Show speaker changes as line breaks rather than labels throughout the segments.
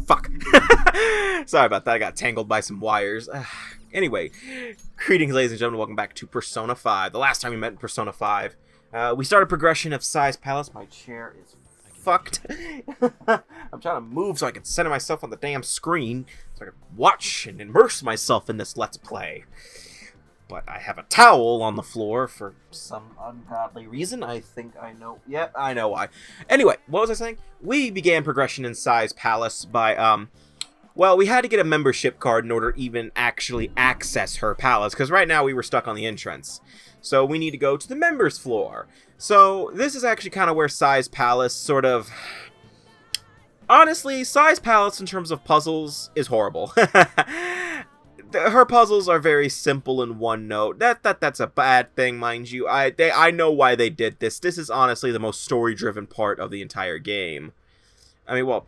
Fuck. Sorry about that. I got tangled by some wires. Anyway, greetings, ladies and gentlemen. Welcome back to Persona 5. The last time we met in Persona 5, we started progression of Size Palace. My chair is fucked. I'm trying to move so I can center myself on the damn screen so I can watch and immerse myself in this Let's Play. But I have a towel on the floor for some ungodly reason. I think I know. Yeah, I know why. Anyway, what was I saying? We began progression in Size Palace by, well, we had to get a membership card in order to even actually access her palace, because right now we were stuck on the entrance. So we need to go to the members floor. So this is actually kind of where Size Palace sort of... Honestly, Size Palace in terms of puzzles is horrible. Her puzzles are very simple in one note. That's a bad thing, mind you. I know why they did this. This is honestly the most story-driven part of the entire game. I mean, well,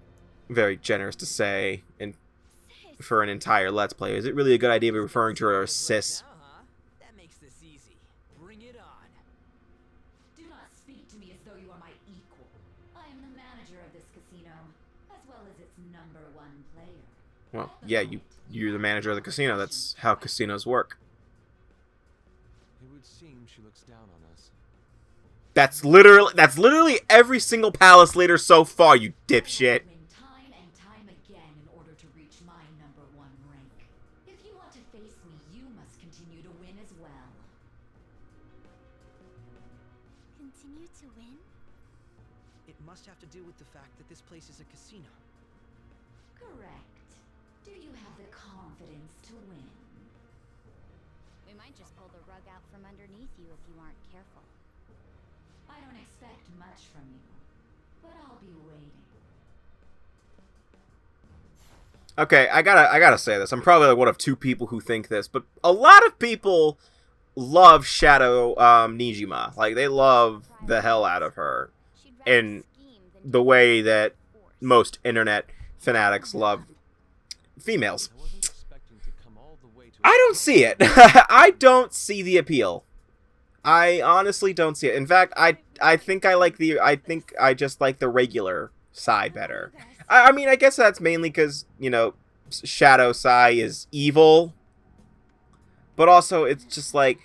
very generous to say, and for an entire Let's Play. Is it really a good idea to be referring to her as sis?
That makes this easy. Bring it on.
Do not speak to me as though you are my equal. I am the manager of this casino, as well as its #1 player.
Well, yeah, you're the manager of the casino. That's how casinos work.
It would seem she looks down on us.
That's literally every single palace leader so far, you dipshit.
Win time and time again in order to reach my #1 rank. If you want to face me, you must continue to win as well.
Continue to win?
It must have to do with the fact that this place is a casino.
Correct. Do you have the confidence to win?
We might just pull the rug out from underneath you if you aren't careful.
I don't expect much from you, but I'll be waiting.
Okay, I gotta say this. I'm probably like one of two people who think this, but a lot of people love Shadow Nijima. Like, they love the hell out of her in the way that most internet fanatics love females.
I wasn't expecting to come all the way to
I don't see it. I don't see the appeal. I honestly don't see it. In fact, I think I just like the regular Sai better. I mean, I guess that's mainly because, you know, Shadow Sai is evil. But also, it's just like,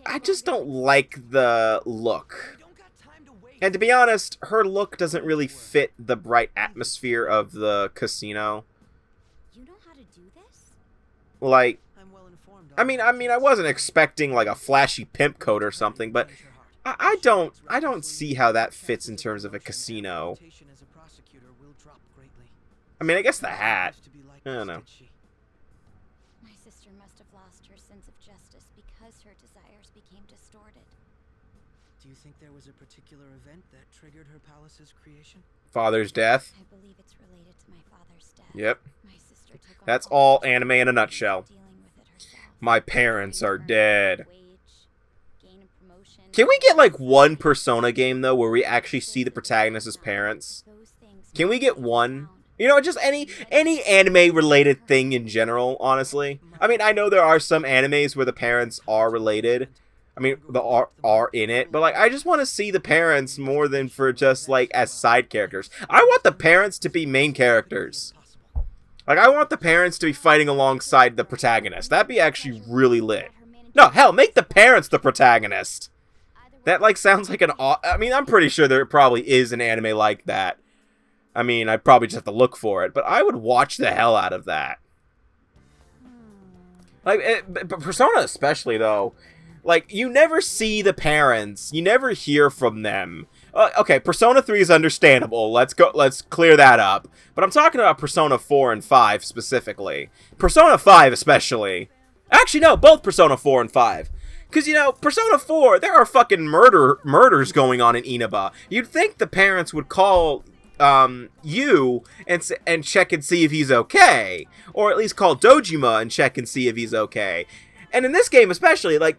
I just don't like the look.
We don't got time to wait.
And to be honest, her look doesn't really fit the bright atmosphere of the casino.
You know how to do this?
Like,
I'm well informed.
I mean, I wasn't expecting like a flashy pimp coat or something, but I don't see how that fits in terms of a casino. I mean, I guess the hat. I don't know.
My sister must have lost her sense of justice because her desires became distorted.
Do you think there was a particular event that triggered her palace's creation?
Father's death.
I believe it's related to my father's death.
Yep.
My sister took on
That's
all
all anime in a nutshell.
dealing with it herself.
My parents are dead.
Gain a promotion.
Can we get like one Persona game though where we actually see the protagonist's parents?
Those things
Can we get one? You know, just any anime related thing in general, honestly. I mean, I know there are some animes where the parents are related. I mean, the are in it, but like I just want to see the parents more than for just like as side characters. I want the parents to be main characters. Like, I want the parents to be fighting alongside the protagonist. That'd be actually really lit. No, hell, make the parents the protagonist. That like sounds like an I mean, I'm pretty sure there probably is an anime like that. I mean, I'd probably just have to look for it, but I would watch the hell out of that. Like, but Persona especially, though. Like, you never see the parents. You never hear from them. Okay, Persona 3 is understandable. Let's clear that up. But I'm talking about Persona 4 and 5 specifically. Persona 5 especially. Actually, no, both Persona 4 and 5. Because, you know, Persona 4, there are fucking murders going on in Inaba. You'd think the parents would call you and check and see if he's okay, or at least call Dojima and check and see if he's okay. And in this game especially, like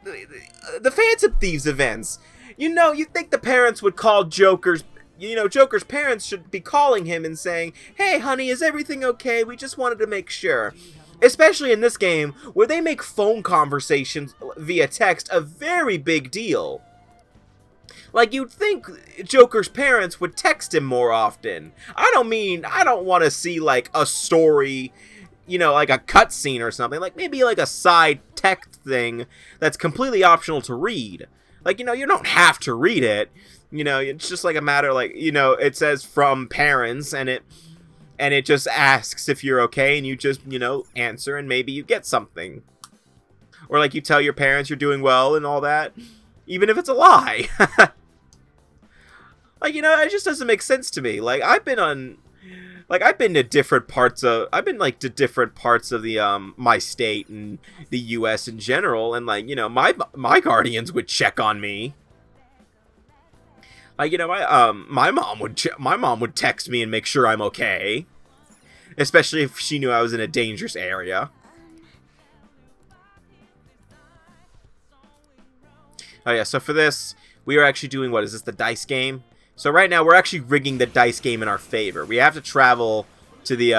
the Phantom Thieves events, you know, you think the parents would call Joker's, you know, Joker's parents should be calling him and saying, "Hey honey, is everything okay? We just wanted to make sure." Especially in this game where they make phone conversations via text a very big deal. Like, you'd think Joker's parents would text him more often. I don't want to see, like, a story, you know, like a cutscene or something. Like, maybe, like, a side text thing that's completely optional to read. Like, you know, you don't have to read it. You know, it's just, like, a matter, like, you know, it says from parents, and it just asks if you're okay, and you just, you know, answer, and maybe you get something. Or, like, you tell your parents you're doing well and all that. Even if it's a lie. Like, you know, it just doesn't make sense to me. Like, I've been to different parts of the, my state and the U.S. in general, and, like, you know, my guardians would check on me. Like, you know, my mom would text me and make sure I'm okay. Especially if she knew I was in a dangerous area. Oh yeah, so for this, we are actually doing, what is this, the dice game? So right now, we're actually rigging the dice game in our favor. We have to travel to the,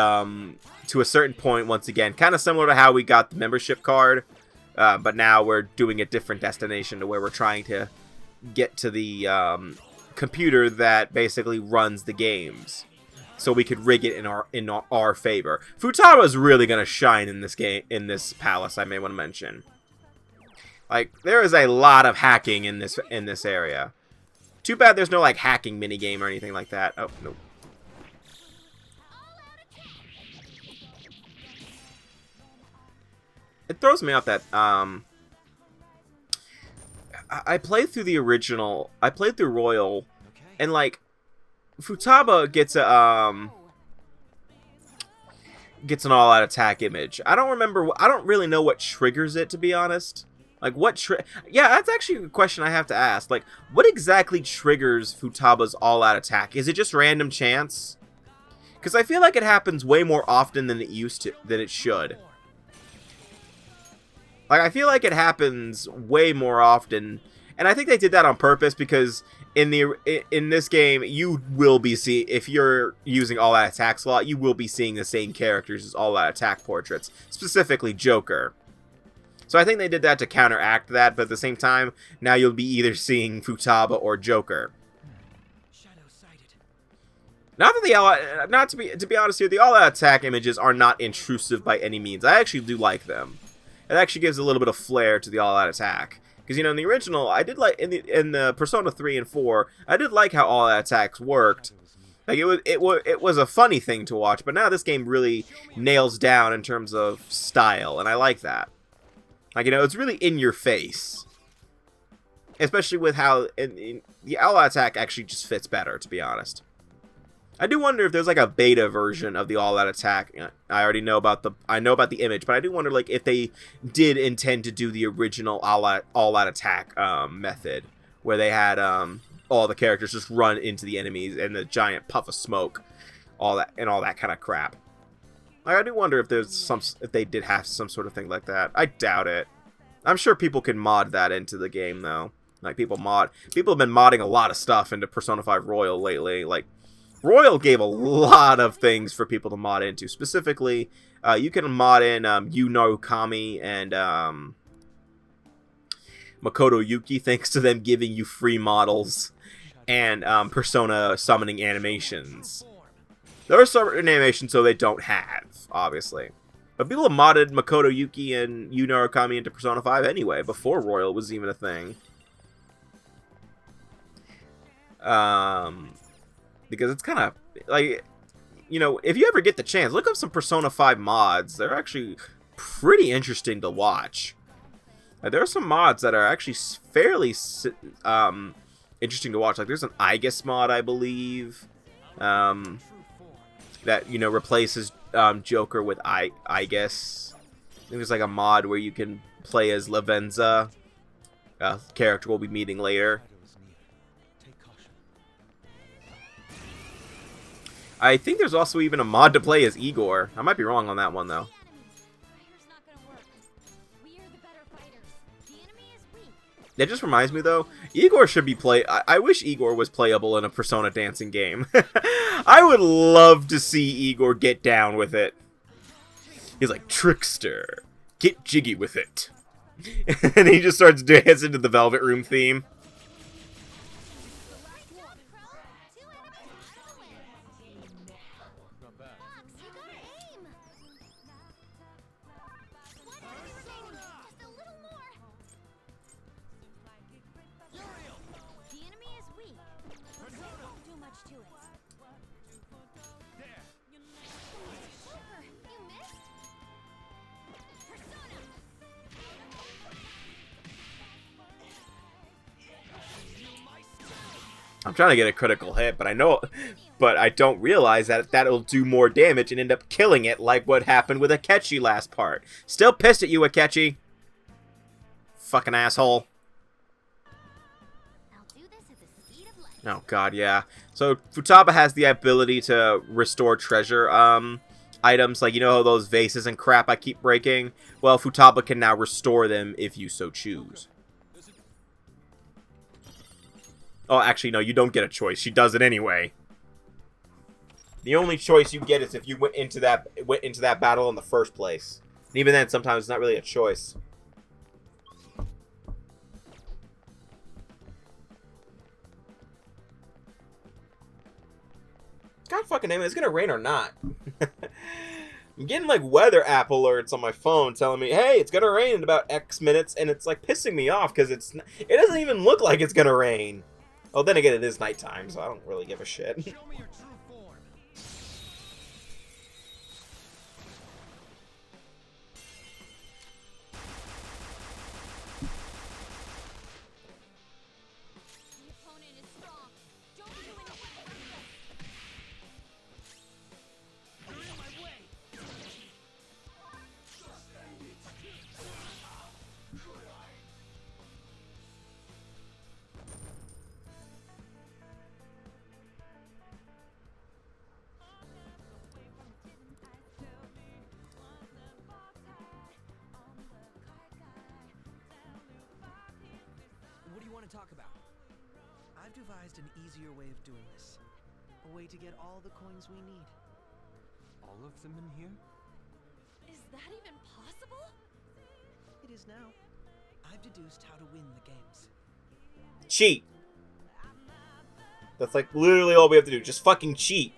to a certain point once again. Kind of similar to how we got the membership card, but now we're doing a different destination to where we're trying to get to the, computer that basically runs the games. So we could rig it in our favor. Futaba's really going to shine in this game, in this palace, I may want to mention. Like, there is a lot of hacking in this area. Too bad there's no, like, hacking minigame or anything like that. Oh, no. It throws me off that, I played through the original, I played through Royal, and, like, Futaba gets an all-out attack image. I don't really know what triggers it, to be honest. Like, yeah, that's actually a question I have to ask. Like, what exactly triggers Futaba's all-out attack? Is it just random chance? Because I feel like it happens way more often than it should. Like, I feel like it happens way more often, and I think they did that on purpose because in this game, you will be if you're using all-out attack slot, you will be seeing the same characters as all-out attack portraits, specifically Joker. So I think they did that to counteract that, but at the same time, now you'll be either seeing Futaba or Joker. Not that to be honest here, the all-out attack images are not intrusive by any means. I actually do like them. It actually gives a little bit of flair to the all-out attack. Because, you know, in the original, I did like, in the Persona 3 and 4, I did like how all-out attacks worked. Like, it was a funny thing to watch, but now this game really nails down in terms of style, and I like that. Like, you know, it's really in your face. Especially with how the all-out attack actually just fits better, to be honest. I do wonder if there's like a beta version of the all-out attack. I already know about the image, but I do wonder like if they did intend to do the original all-out attack method, where they had all the characters just run into the enemies and the giant puff of smoke, all that kind of crap. Like, I do wonder if if they did have some sort of thing like that. I doubt it. I'm sure people can mod that into the game though. Like people have been modding a lot of stuff into Persona 5 Royal lately. Like, Royal gave a lot of things for people to mod into. Specifically, you can mod in Yu no Kami and Makoto Yuki, thanks to them giving you free models and Persona summoning animations. There are certain animations so they don't have, obviously. But people have modded Makoto Yuki and Yu no Kami into Persona 5 anyway, before Royal was even a thing. Because it's kind of, like, you know, if you ever get the chance, look up some Persona 5 mods. They're actually pretty interesting to watch. There are some mods that are actually fairly interesting to watch. Like, there's an Aegis mod, I believe, that, you know, replaces Joker with Aegis. I think there's, like, a mod where you can play as Lavenza, a character we'll be meeting later. I think there's also even a mod to play as Igor. I might be wrong on that one, though. That just reminds me, though, Igor should be I wish Igor was playable in a Persona dancing game. I would love to see Igor get down with it. He's like, trickster, get jiggy with it. And he just starts dancing to the Velvet Room theme. I'm trying to get a critical hit, but I don't realize that that'll do more damage and end up killing it, like what happened with Akechi last part. Still pissed at you, Akechi. Fucking asshole.
I'll do this at the speed of light.
Oh god, yeah. So Futaba has the ability to restore treasure items, like, you know those vases and crap I keep breaking? Well, Futaba can now restore them if you so choose. Oh, actually, no, you don't get a choice. She does it anyway. The only choice you get is if you went into that battle in the first place. And even then, sometimes it's not really a choice. God fucking damn it, it's gonna rain or not. I'm getting like weather app alerts on my phone telling me, hey, it's gonna rain in about X minutes, and it's like pissing me off because it doesn't even look like it's gonna rain. Oh, then again, it is nighttime, so I don't really give a shit.
Show me your true form.
The opponent is strong. Don't do anything reckless.
You're in my way. What do you want to talk about? I've devised an easier way of doing this. A way to get all the coins we need.
All of them in here?
Is that even possible?
It is now. I've deduced how to win the games.
Cheat. That's like literally all we have to do. Just fucking cheat.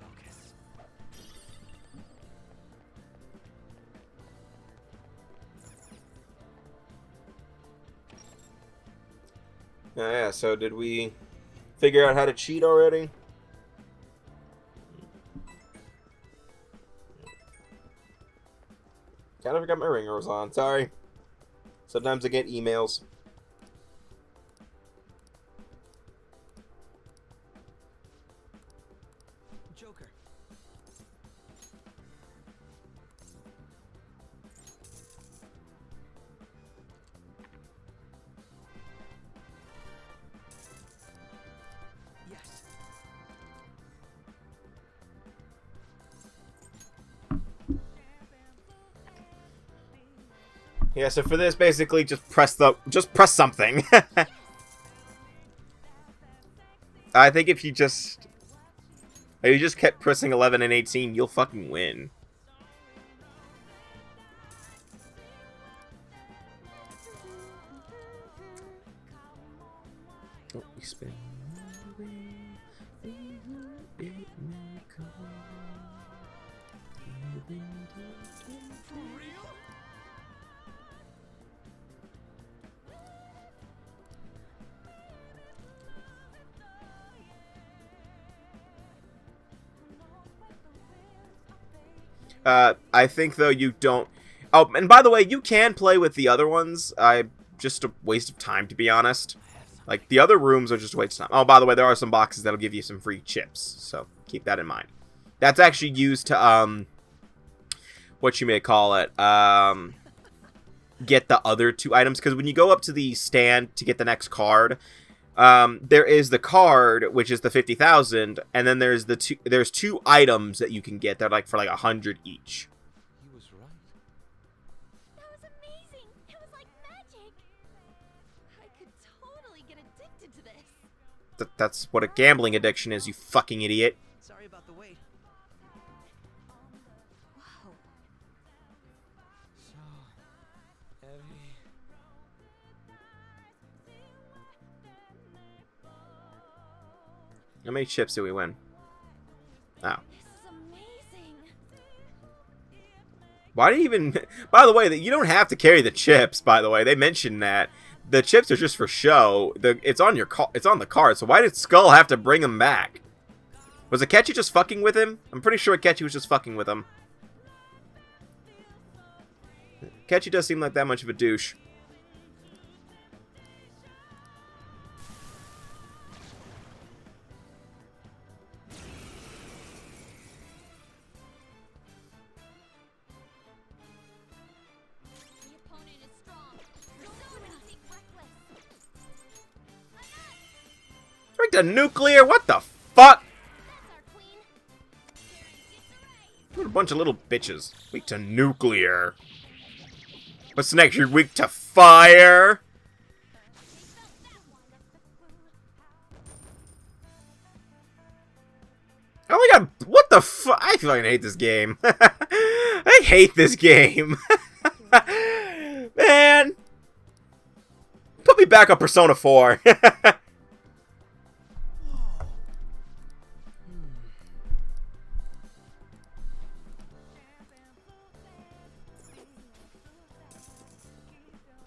Focus.
Yeah, so did we figure out how to cheat already? Kind of forgot my ringer was on, sorry. Sometimes I get emails.
Joker. Yes.
Yeah, so for this, basically, just press something. I think if you just kept pressing 11 and 18, you'll fucking win. Don't be spinning away, it may come.
For real?
I think, though, you don't... Oh, and by the way, you can play with the other ones. Just a waste of time, to be honest. Like, the other rooms are just a waste of time. Oh, by the way, there are some boxes that'll give you some free chips, so keep that in mind. That's actually used to, what you may call it, get the other two items. Because when you go up to the stand to get the next card, there is the card, which is the 50,000, and then there's two items that you can get that are like for like 100 each.
He was right.
That was amazing. It was like magic. I could totally get addicted to this.
That's what a gambling addiction is, you fucking idiot.
Sorry about the wait.
Whoa.
So heavy.
How many chips do we win? Oh.
This is amazing.
Why do you even... By the way, you don't have to carry the chips, by the way. They mentioned that. The chips are just for show. It's on the card, so why did Skull have to bring them back? Was Akechi just fucking with him? I'm pretty sure Akechi was just fucking with him. Akechi does seem like that much of a douche.
The opponent is strong. Persona, think reckless.
Drink the nuclear? What the fuck?
That's our queen. You're in disarray.
What a bunch of little bitches. Weak to nuclear. What's next? You're weak to fire? I only got... What the fuck? I fucking hate this game. I hate this game. Man. Put me back on Persona 4.
I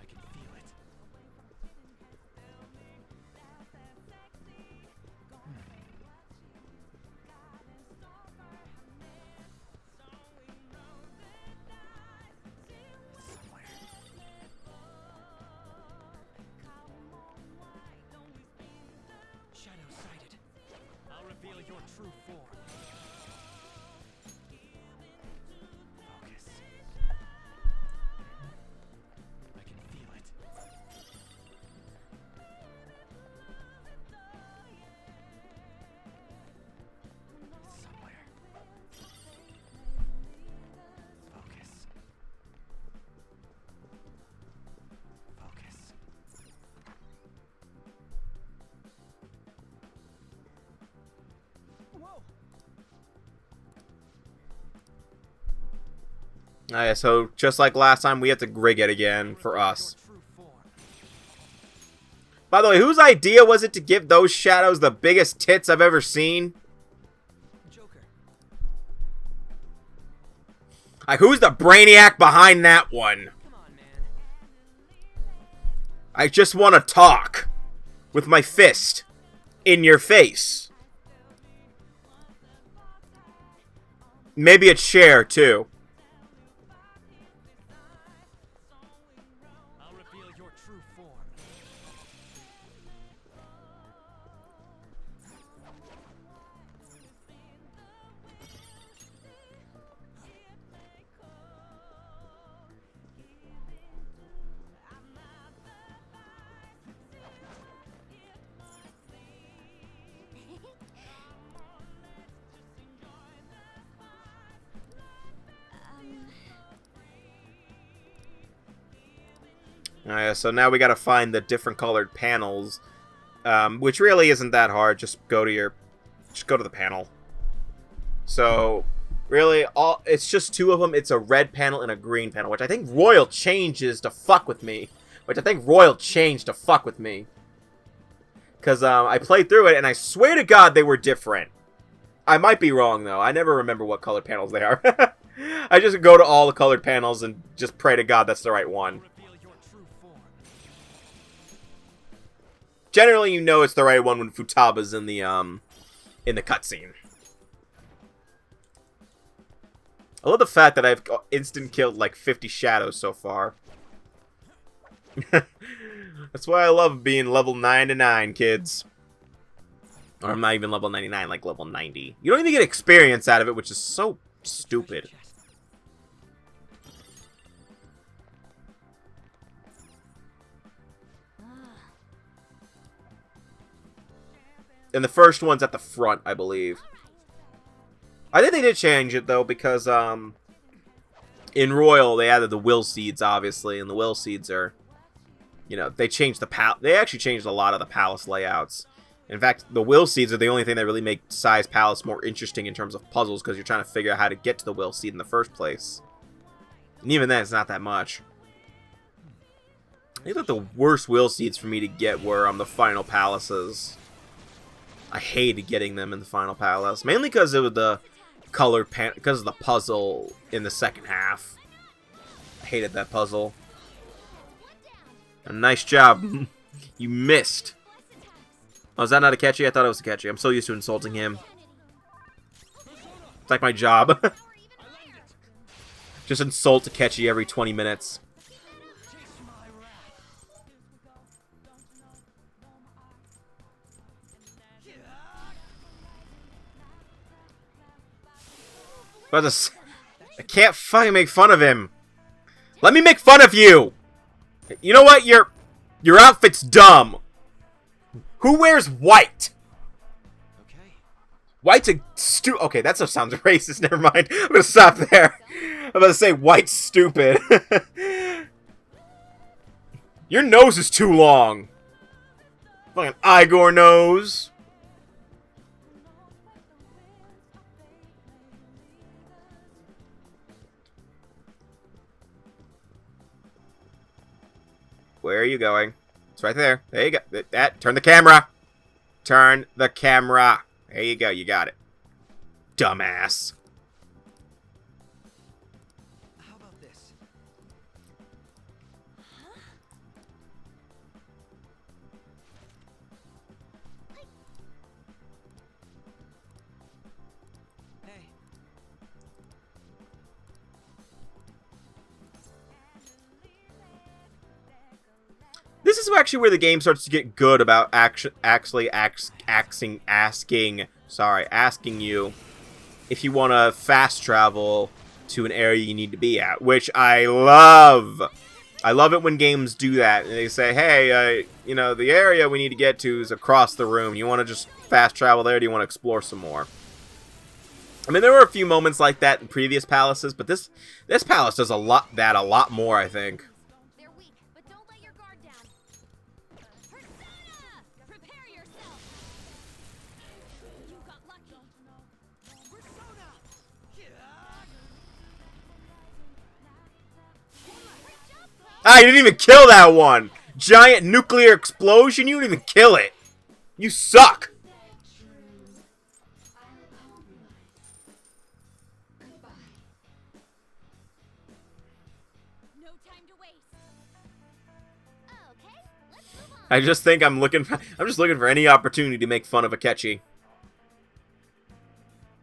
can feel it. Somewhere. Shadow sighted. I'll reveal your true form. Focus. I can feel it. It's somewhere. Focus. Focus.
Whoa!
Yeah, so just like last time, we have to rig it again for us.
Your true form.
By the way, whose idea was it to give those shadows the biggest tits I've ever seen?
Joker.
Like, who's the brainiac behind that one?
Come on, man.
I just want to talk with my fist in your face. Maybe a chair, too.
I'll reveal your true form.
So now we gotta find the different colored panels, which really isn't that hard. Just go to the panel. So, really, it's just two of them. It's a red panel and a green panel, which I think Royal changes to fuck with me. Because I played through it, and I swear to God they were different. I might be wrong, though. I never remember what colored panels they are. I just go to all the colored panels and just pray to God that's the right one.
Reveal your true form.
Generally, you know it's the right one when Futaba's in the cutscene. I love the fact that I've instant killed like 50 shadows so far. That's why I love being level 99, kids. Or I'm not even level 99, like level 90. You don't even get experience out of it, which is so stupid. And the first one's at the front, I believe. I think they did change it, though, because, in Royal, they added the will seeds, obviously, and the will seeds are, you know, they changed they actually changed a lot of the palace layouts. In fact, the will seeds are the only thing that really make Sai's Palace more interesting in terms of puzzles, because you're trying to figure out how to get to the will seed in the first place. And even then, it's not that much. I think that the worst will seeds for me to get were the final palaces. I hated getting them in the final palace, mainly because it was the colored because of the puzzle in the second half. I hated that puzzle. A nice job. You missed. Oh, is that not a catchy? I thought it was a catchy. I'm so used to insulting him. It's like my job. Just insult Takechi every 20 minutes. But I can't fucking make fun of him. Let me make fun of you. You know what? Your outfit's dumb. Who wears white?
Okay.
White's a okay, that stuff sounds racist. Never mind. I'm gonna stop there. I'm about to say white's stupid. Your nose is too long. Fucking Igor nose. Where are you going? It's right there. There you go. Turn the camera. Turn the camera. There you go. You got it. Dumbass.
How about this? Hey.
This is actually where the game starts to get good about asking you if you want to fast travel to an area you need to be at, which I love. I love it when games do that. And they say, hey, you know, the area we need to get to is across the room. You want to just fast travel there, or do you want to explore some more? I mean, there were a few moments like that in previous palaces, but this palace does a lot more, I think.
They're weak, but don't let your guard down. Persona! Prepare yourself! You got lucky.
Persona!
Ah, you didn't even kill that one! Giant nuclear explosion, you didn't even kill it! You suck!
No time to waste. Okay, let's move on.
I just think I'm just looking for any opportunity to make fun of Akechi.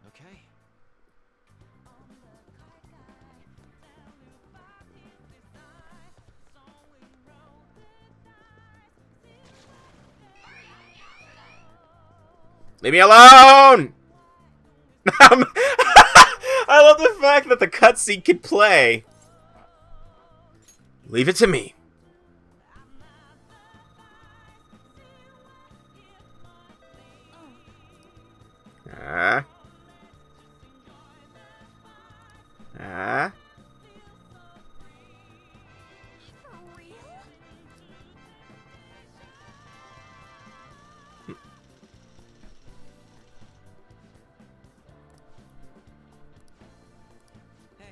Okay.
Leave me alone! I love the fact that the cutscene could play. Leave it to me. Ah. Ah.
For real?
Hey.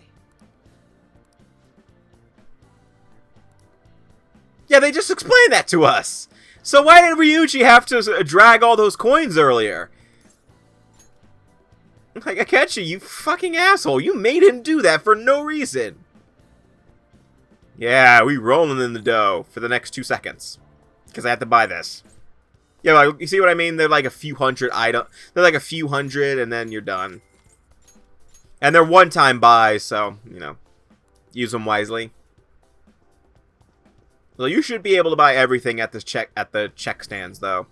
Yeah, they just explained that to us. So why did Ryuji have to drag all those coins earlier? Like, Akechi, you fucking asshole. You made him do that for no reason. Yeah, we rolling in the dough for the next 2 seconds. Because I have to buy this. Yeah, like, you see what I mean? They're like a few hundred items. They're like a few hundred, and then you're done. And they're one-time buys, so, you know, use them wisely. So you should be able to buy everything at the check stands, though.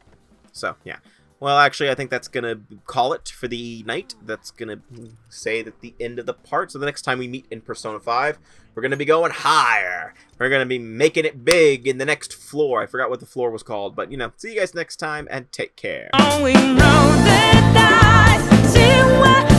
So, yeah. Well, actually, I think that's going to call it for the night. That's going to say that the end of the part. So the next time we meet in Persona 5, we're going to be going higher. We're going to be making it big in the next floor. I forgot what the floor was called. But, you know, see you guys next time, and take care.
We know that I see what